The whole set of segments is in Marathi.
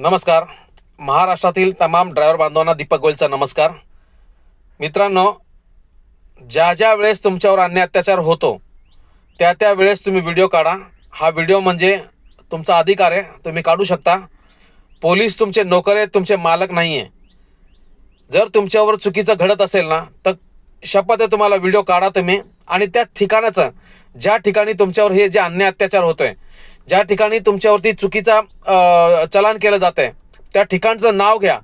नमस्कार. महाराष्ट्रातील तमाम ड्रायव्हर बांधवांना दीपक गोयलचा नमस्कार. मित्रांनो, ज्या ज्या वेळेस तुमच्यावर अन्याय अत्याचार होतो त्या वेळेस तुम्ही व्हिडिओ काढा. हा व्हिडिओ म्हणजे तुमचा अधिकार आहे, तुम्ही काढू शकता. पोलीस तुमचे नोकर आहेत, तुमचे मालक नाही आहे. जर तुमच्यावर चुकीचं घडत असेल ना तर शपथ आहे तुम्हाला व्हिडिओ काढा तुम्ही आणि त्या ठिकाणाचं, ज्या ठिकाणी तुमच्यावर हे जे अन्याय अत्याचार होतोय, ज्या ठिकाणी तुमच्यावरती चुकीचा चलान केलं जात आहे, त्या ठिकाणचं नाव घ्या.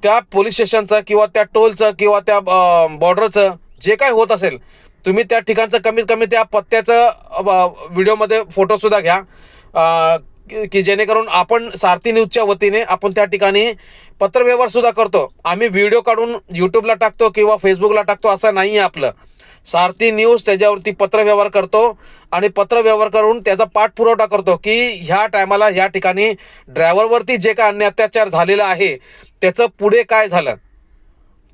त्या पोलीस स्टेशनचं किंवा त्या टोलचं किंवा त्या बॉर्डरचं जे काय होत असेल, तुम्ही त्या ठिकाणचं कमीत कमी त्या पत्त्याचं व्हिडिओमध्ये फोटोसुद्धा घ्या, की जेणेकरून आपण सारथी न्यूजच्या वतीने आपण त्या ठिकाणी पत्रव्यवहारसुद्धा करतो. आम्ही व्हिडिओ काढून यूट्यूबला टाकतो किंवा फेसबुकला टाकतो असं नाही आहे आपलं. सारथी न्यूज त्याच्यावरती पत्रव्यवहार करतो आणि पत्रव्यवहार करून त्याचा पाठपुरवठा करतो की ह्या टायमाला ह्या ठिकाणी ड्रायव्हरवरती जे काय अन्याय अत्याचार झालेला आहे त्याचं पुढे काय झालं.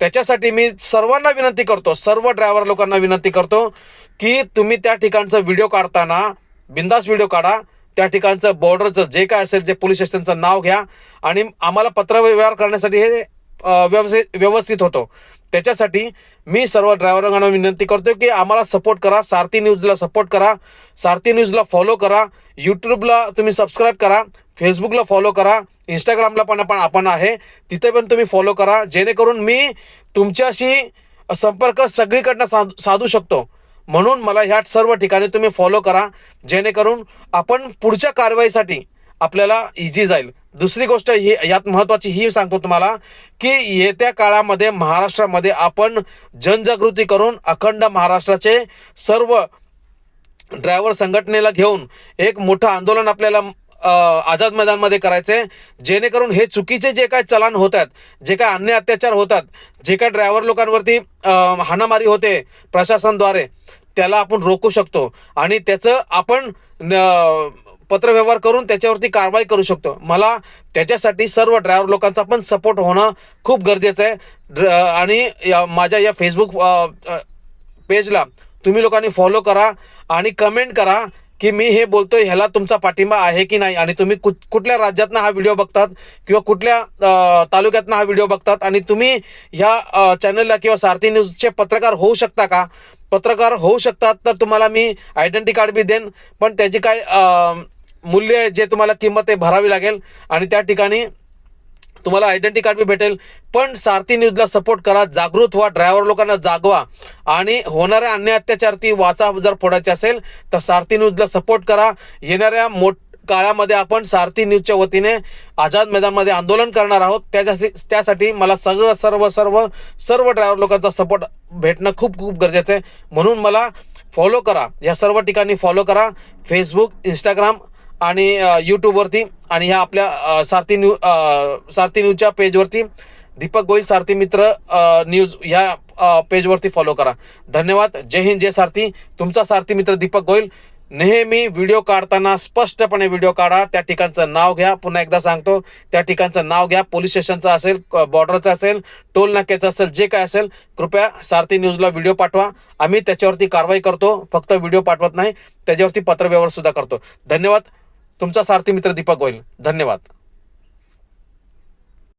त्याच्यासाठी मी सर्वांना विनंती करतो, सर्व ड्रायव्हर लोकांना विनंती करतो की तुम्ही त्या ठिकाणचं व्हिडिओ काढताना बिंदास व्हिडिओ काढा. त्या ठिकाणचं बॉर्डरचं जे काय असेल, जे पोलीस स्टेशनचं नाव घ्या आणि आम्हाला पत्रव्यवहार करण्यासाठी हे व्यवस्थित होतो. त्याच्यासाठी मी सर्व ड्रायव्हरांना विनंती करतो की आम्हाला सपोर्ट करा, सारथी न्यूजला सपोर्ट करा, सारथी न्यूजला फॉलो करा, यूट्यूबला तुम्ही सबस्क्राईब करा, फेसबुकला फॉलो करा, इंस्टाग्रामला पण आपण आहे तिथे पण तुम्ही फॉलो करा, जेणेकरून मी तुमच्याशी संपर्क सगळीकडनं साधू शकतो. म्हणून मला ह्या सर्व ठिकाणी तुम्ही फॉलो करा, जेणेकरून आपण पुढच्या कारवाईसाठी आपल्याला इझी जाईल. दुसरी गोष्ट ही यात महत्त्वाची ही सांगतो तुम्हाला की येत्या काळामध्ये महाराष्ट्रामध्ये आपण जनजागृती करून अखंड महाराष्ट्राचे सर्व ड्रायव्हर संघटनेला घेऊन एक मोठं आंदोलन आपल्याला आझाद मैदानमध्ये करायचे, जेणेकरून हे चुकीचे जे काय चलान होत आहेत, जे काय अन्याय अत्याचार होतात, जे काय ड्रायव्हर लोकांवरती हाणामारी होते प्रशासनाद्वारे, त्याला आपण रोखू शकतो आणि त्याचं आपण पत्रव्यवहार करून त्याच्यावरती कारवाई करू शकतो. मला त्याच्यासाठी सर्व ड्रायव्हर लोकांचा पण सपोर्ट होणं खूप गरजेचं आहे. आणि माझ्या या फेसबुक पेजला तुम्ही लोकांनी फॉलो करा आणि कमेंट करा की मी हे बोलतोय ह्याला तुमचा पाठिंबा आहे की नाही, आणि तुम्ही कुठल्या राज्यातनं हा व्हिडिओ बघतात किंवा कुठल्या तालुक्यातनं हा व्हिडिओ बघतात आणि तुम्ही ह्या चॅनलला किंवा सारथी न्यूजचे पत्रकार होऊ शकता का. पत्रकार होऊ शकतात तर तुम्हाला मी आयडेंटिटी कार्ड बी देईन, पण त्याची काय मूल्य जे तुम्हाला किंमत आहे भरावी लागेल आणि त्या ठिकाणी तुम्हाला आयडेंटिटी कार्ड बी भेटेल. पण सारथी न्यूजला सपोर्ट करा, जागृत व्हा, ड्रायव्हर लोकांना जागवा आणि होणाऱ्या अन्याय अत्याचारती वाचा जर फोडायचे असेल तर सारथी न्यूजला सपोर्ट करा. येणाऱ्या काळामध्ये आपण सारथी न्यूजच्या वतीने आझाद मैदानमध्ये आंदोलन करणार आहोत. त्यासाठी मला सर्व ड्रायव्हर लोकांचा सपोर्ट भेटणं खूप खूप गरजेचं आहे. म्हणून मला फॉलो करा, या सर्व ठिकाणी फॉलो करा, फेसबुक, इंस्टाग्राम आणि यूट्यूबवरती, आणि ह्या आपल्या सारथी न्यूजच्या पेजवरती दीपक गोयल सारथी मित्र न्यूज ह्या पेजवरती फॉलो करा. धन्यवाद. जय हिंद, जय सारथी. तुमचा सारथी मित्र दीपक गोयल. नेहमी व्हिडिओ काढताना स्पष्टपणे व्हिडिओ काढा, त्या ठिकाणचं नाव घ्या. पुन्हा एकदा सांगतो, त्या ठिकाणचं नाव घ्या. पोलीस स्टेशनचं असेल, बॉर्डरचं असेल, टोल नाक्याचं असेल, जे काय असेल, कृपया सारथी न्यूजला व्हिडिओ पाठवा. आम्ही त्याच्यावरती कारवाई करतो, फक्त व्हिडिओ पाठवत नाही, त्याच्यावरती पत्रव्यवहार सुद्धा करतो. धन्यवाद. तुमचा सारथी मित्र दीपक गोयल. धन्यवाद.